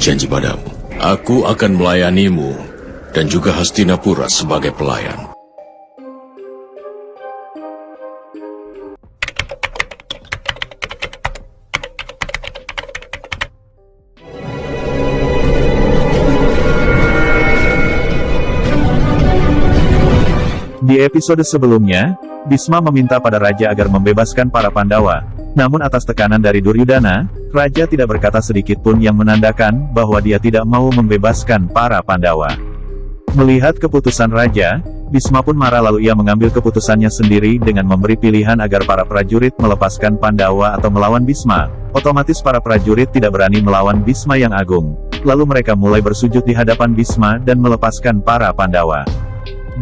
berjanji padamu, aku akan melayanimu dan juga Hastinapura sebagai pelayan. Di episode sebelumnya, Bisma meminta pada Raja agar membebaskan para Pandawa. Namun atas tekanan dari Duryudana, Raja tidak berkata sedikit pun yang menandakan bahwa dia tidak mau membebaskan para Pandawa. Melihat keputusan Raja, Bisma pun marah lalu ia mengambil keputusannya sendiri dengan memberi pilihan agar para prajurit melepaskan Pandawa atau melawan Bisma. Otomatis para prajurit tidak berani melawan Bisma yang agung. Lalu mereka mulai bersujud di hadapan Bisma dan melepaskan para Pandawa.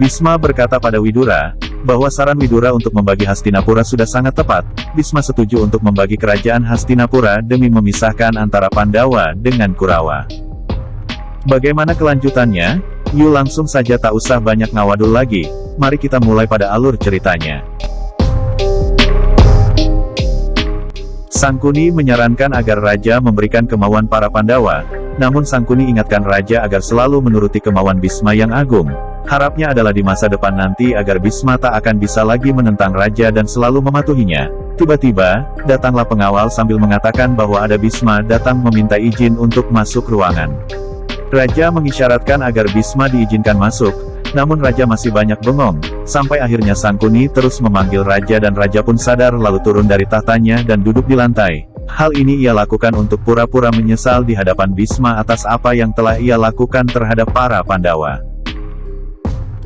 Bisma berkata pada Widura, bahwa saran Widura untuk membagi Hastinapura sudah sangat tepat. Bisma setuju untuk membagi kerajaan Hastinapura demi memisahkan antara Pandawa dengan Kurawa. Bagaimana kelanjutannya? Yuk langsung saja tak usah banyak ngawadul lagi, mari kita mulai pada alur ceritanya. Sangkuni menyarankan agar Raja memberikan kemauan para Pandawa, namun Sangkuni ingatkan Raja agar selalu menuruti kemauan Bisma yang agung. Harapnya adalah di masa depan nanti agar Bisma tak akan bisa lagi menentang Raja dan selalu mematuhinya. Tiba-tiba, datanglah pengawal sambil mengatakan bahwa ada Bisma datang meminta izin untuk masuk ruangan. Raja mengisyaratkan agar Bisma diizinkan masuk, namun Raja masih banyak bengong, sampai akhirnya Sangkuni terus memanggil Raja dan Raja pun sadar lalu turun dari tahtanya dan duduk di lantai. Hal ini ia lakukan untuk pura-pura menyesal di hadapan Bisma atas apa yang telah ia lakukan terhadap para Pandawa.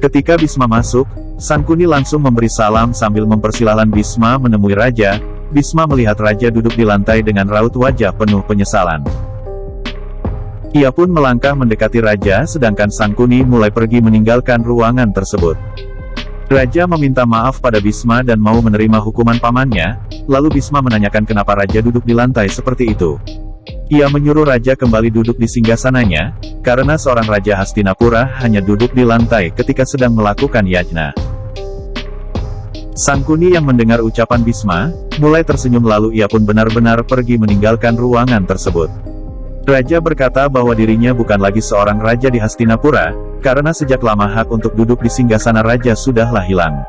Ketika Bisma masuk, Sangkuni langsung memberi salam sambil mempersilahkan Bisma menemui Raja. Bisma melihat Raja duduk di lantai dengan raut wajah penuh penyesalan. Ia pun melangkah mendekati Raja sedangkan Sangkuni mulai pergi meninggalkan ruangan tersebut. Raja meminta maaf pada Bisma dan mau menerima hukuman pamannya, lalu Bisma menanyakan kenapa Raja duduk di lantai seperti itu. Ia menyuruh Raja kembali duduk di singgasananya, karena seorang Raja Hastinapura hanya duduk di lantai ketika sedang melakukan yajna. Sangkuni yang mendengar ucapan Bisma, mulai tersenyum lalu ia pun benar-benar pergi meninggalkan ruangan tersebut. Raja berkata bahwa dirinya bukan lagi seorang Raja di Hastinapura, karena sejak lama hak untuk duduk di singgasana Raja sudahlah hilang.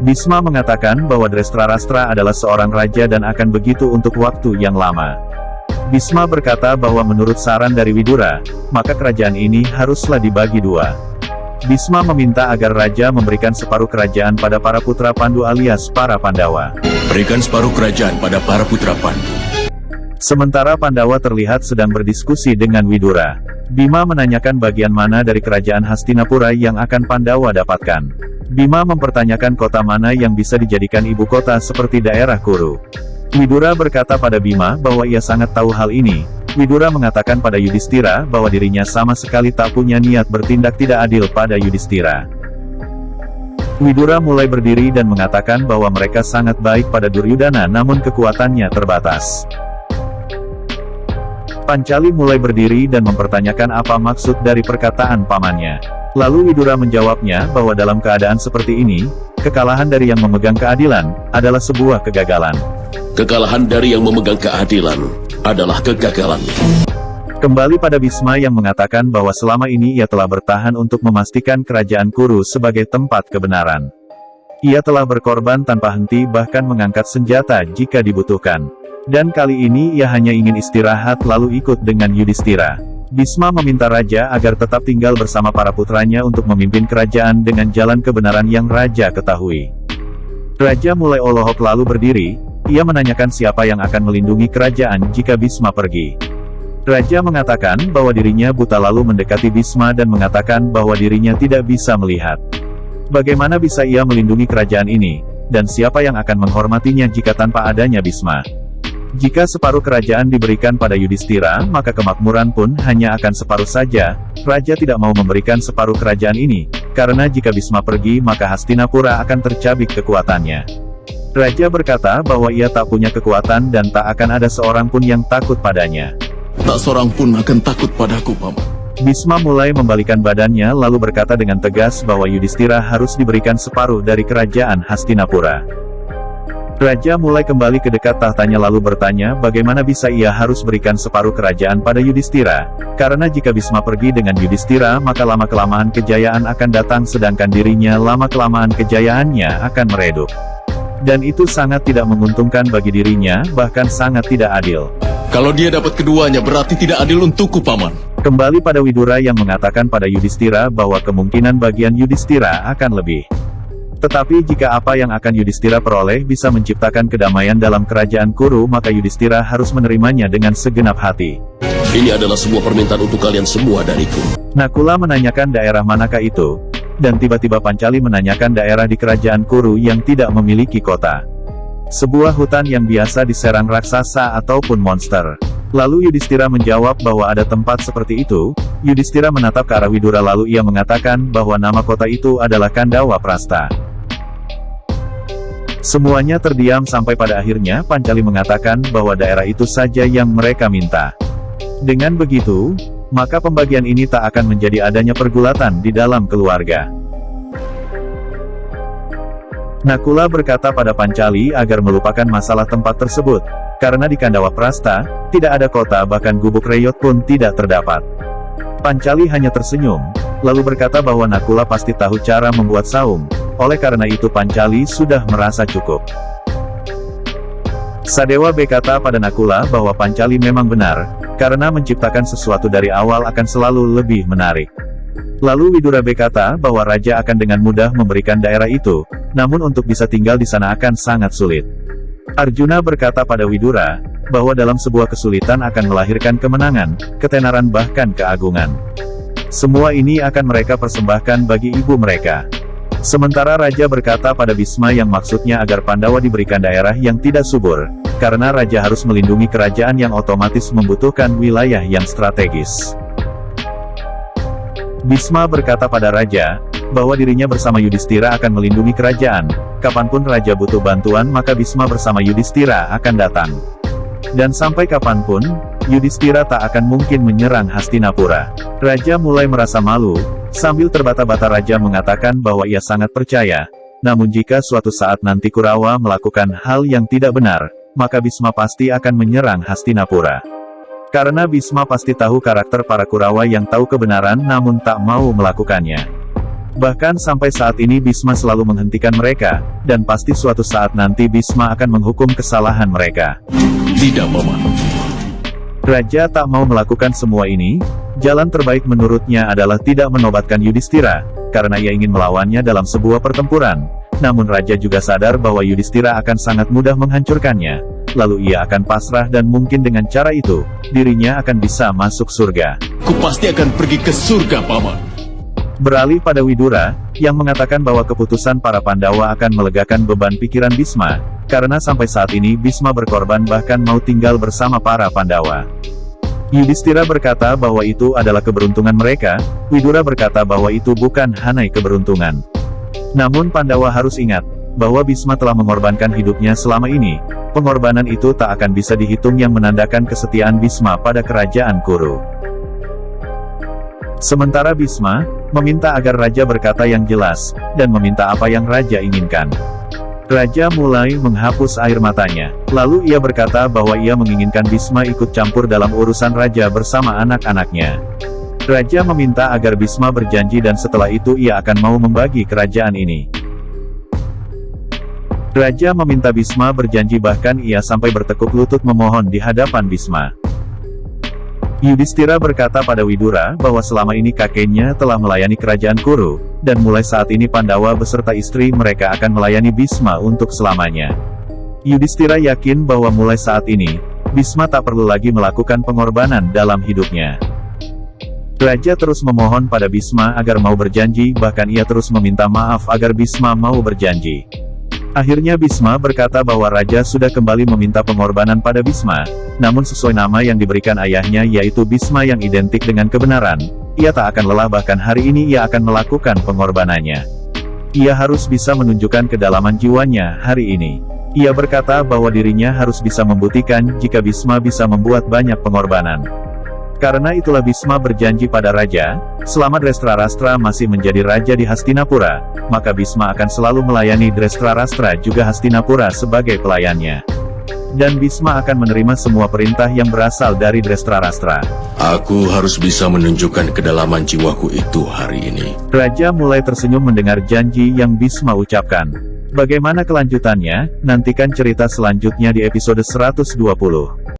Bisma mengatakan bahwa Drestarastra adalah seorang Raja dan akan begitu untuk waktu yang lama. Bisma berkata bahwa menurut saran dari Widura, maka kerajaan ini haruslah dibagi dua. Bisma meminta agar Raja memberikan separuh kerajaan pada para putra Pandu alias para Pandawa. Berikan separuh kerajaan pada para putra Pandu. Sementara Pandawa terlihat sedang berdiskusi dengan Widura. Bima menanyakan bagian mana dari kerajaan Hastinapura yang akan Pandawa dapatkan. Bima mempertanyakan kota mana yang bisa dijadikan ibu kota seperti daerah Kuru. Widura berkata pada Bima bahwa ia sangat tahu hal ini. Widura mengatakan pada Yudhistira bahwa dirinya sama sekali tak punya niat bertindak tidak adil pada Yudhistira. Widura mulai berdiri dan mengatakan bahwa mereka sangat baik pada Duryudana namun kekuatannya terbatas. Pancali mulai berdiri dan mempertanyakan apa maksud dari perkataan pamannya. Lalu Widura menjawabnya bahwa dalam keadaan seperti ini, kekalahan dari yang memegang keadilan adalah sebuah kegagalan. Kekalahan dari yang memegang keadilan adalah kegagalan. Kembali pada Bisma yang mengatakan bahwa selama ini ia telah bertahan untuk memastikan kerajaan Kuru sebagai tempat kebenaran. Ia telah berkorban tanpa henti bahkan mengangkat senjata jika dibutuhkan. Dan kali ini ia hanya ingin istirahat lalu ikut dengan Yudhistira. Bisma meminta Raja agar tetap tinggal bersama para putranya untuk memimpin kerajaan dengan jalan kebenaran yang Raja ketahui. Raja mulai olohok lalu berdiri. Ia menanyakan siapa yang akan melindungi kerajaan jika Bisma pergi. Raja mengatakan bahwa dirinya buta lalu mendekati Bisma dan mengatakan bahwa dirinya tidak bisa melihat. Bagaimana bisa ia melindungi kerajaan ini, dan siapa yang akan menghormatinya jika tanpa adanya Bisma? Jika separuh kerajaan diberikan pada Yudhistira, maka kemakmuran pun hanya akan separuh saja. Raja tidak mau memberikan separuh kerajaan ini, karena jika Bisma pergi maka Hastinapura akan tercabik kekuatannya. Raja berkata bahwa ia tak punya kekuatan dan tak akan ada seorang pun yang takut padanya. Tak seorang pun akan takut padaku, Paman. Bisma mulai membalikan badannya lalu berkata dengan tegas bahwa Yudhistira harus diberikan separuh dari kerajaan Hastinapura. Raja mulai kembali ke dekat tahtanya lalu bertanya bagaimana bisa ia harus berikan separuh kerajaan pada Yudhistira, karena jika Bisma pergi dengan Yudhistira maka lama-kelamaan kejayaan akan datang sedangkan dirinya lama-kelamaan kejayaannya akan meredup. Dan itu sangat tidak menguntungkan bagi dirinya, bahkan sangat tidak adil. Kalau dia dapat keduanya berarti tidak adil untukku, Paman. Kembali pada Widura yang mengatakan pada Yudhistira bahwa kemungkinan bagian Yudhistira akan lebih. Tetapi jika apa yang akan Yudhistira peroleh bisa menciptakan kedamaian dalam kerajaan Kuru maka Yudhistira harus menerimanya dengan segenap hati. Ini adalah sebuah permintaan untuk kalian semua dariku. Nakula menanyakan daerah manakah itu, dan tiba-tiba Pancali menanyakan daerah di kerajaan Kuru yang tidak memiliki kota. Sebuah hutan yang biasa diserang raksasa ataupun monster. Lalu Yudhistira menjawab bahwa ada tempat seperti itu. Yudhistira menatap ke arah Widura lalu ia mengatakan bahwa nama kota itu adalah Kandawa Prasta. Semuanya terdiam sampai pada akhirnya Pancali mengatakan bahwa daerah itu saja yang mereka minta. Dengan begitu, maka pembagian ini tak akan menjadi adanya pergulatan di dalam keluarga. Nakula berkata pada Pancali agar melupakan masalah tempat tersebut, karena di Kandawa Prasta, tidak ada kota bahkan gubuk reyot pun tidak terdapat. Pancali hanya tersenyum, lalu berkata bahwa Nakula pasti tahu cara membuat saung, oleh karena itu Pancali sudah merasa cukup. Sadewa berkata pada Nakula bahwa Pancali memang benar, karena menciptakan sesuatu dari awal akan selalu lebih menarik. Lalu Widura berkata bahwa raja akan dengan mudah memberikan daerah itu, namun untuk bisa tinggal di sana akan sangat sulit. Arjuna berkata pada Widura, bahwa dalam sebuah kesulitan akan melahirkan kemenangan, ketenaran bahkan keagungan. Semua ini akan mereka persembahkan bagi ibu mereka. Sementara Raja berkata pada Bisma yang maksudnya agar Pandawa diberikan daerah yang tidak subur, karena Raja harus melindungi kerajaan yang otomatis membutuhkan wilayah yang strategis. Bisma berkata pada Raja, bahwa dirinya bersama Yudhistira akan melindungi kerajaan, kapanpun Raja butuh bantuan maka Bisma bersama Yudhistira akan datang. Dan sampai kapanpun, Yudhistira tak akan mungkin menyerang Hastinapura. Raja mulai merasa malu, sambil terbata-bata Raja mengatakan bahwa ia sangat percaya, namun jika suatu saat nanti Kurawa melakukan hal yang tidak benar, maka Bisma pasti akan menyerang Hastinapura. Karena Bisma pasti tahu karakter para Kurawa yang tahu kebenaran namun tak mau melakukannya. Bahkan sampai saat ini Bisma selalu menghentikan mereka, dan pasti suatu saat nanti Bisma akan menghukum kesalahan mereka. Tidak, Paman. Raja tak mau melakukan semua ini. Jalan terbaik menurutnya adalah tidak menobatkan Yudhistira, karena ia ingin melawannya dalam sebuah pertempuran. Namun Raja juga sadar bahwa Yudhistira akan sangat mudah menghancurkannya. Lalu ia akan pasrah dan mungkin dengan cara itu, dirinya akan bisa masuk surga. Ku pasti akan pergi ke surga, Paman. Beralih pada Widura, yang mengatakan bahwa keputusan para Pandawa akan melegakan beban pikiran Bisma, karena sampai saat ini Bisma berkorban bahkan mau tinggal bersama para Pandawa. Yudhistira berkata bahwa itu adalah keberuntungan mereka, Widura berkata bahwa itu bukan hanya keberuntungan. Namun Pandawa harus ingat, bahwa Bisma telah mengorbankan hidupnya selama ini, pengorbanan itu tak akan bisa dihitung yang menandakan kesetiaan Bisma pada kerajaan Kuru. Sementara Bisma, meminta agar Raja berkata yang jelas, dan meminta apa yang Raja inginkan. Raja mulai menghapus air matanya. Lalu ia berkata bahwa ia menginginkan Bisma ikut campur dalam urusan Raja bersama anak-anaknya. Raja meminta agar Bisma berjanji dan setelah itu ia akan mau membagi kerajaan ini. Raja meminta Bisma berjanji bahkan ia sampai bertekuk lutut memohon di hadapan Bisma. Yudhistira berkata pada Widura bahwa selama ini kakeknya telah melayani kerajaan Kuru, dan mulai saat ini Pandawa beserta istri mereka akan melayani Bisma untuk selamanya. Yudhistira yakin bahwa mulai saat ini, Bisma tak perlu lagi melakukan pengorbanan dalam hidupnya. Raja terus memohon pada Bisma agar mau berjanji, bahkan ia terus meminta maaf agar Bisma mau berjanji. Akhirnya Bisma berkata bahwa Raja sudah kembali meminta pengorbanan pada Bisma, namun sesuai nama yang diberikan ayahnya yaitu Bisma yang identik dengan kebenaran, ia tak akan lelah bahkan hari ini ia akan melakukan pengorbanannya. Ia harus bisa menunjukkan kedalaman jiwanya hari ini. Ia berkata bahwa dirinya harus bisa membuktikan jika Bisma bisa membuat banyak pengorbanan. Karena itulah Bisma berjanji pada Raja, selama Drestarastra masih menjadi raja di Hastinapura, maka Bisma akan selalu melayani Drestarastra juga Hastinapura sebagai pelayannya. Dan Bisma akan menerima semua perintah yang berasal dari Drestarastra. Aku harus bisa menunjukkan kedalaman jiwaku itu hari ini. Raja mulai tersenyum mendengar janji yang Bisma ucapkan. Bagaimana kelanjutannya? Nantikan cerita selanjutnya di episode 120.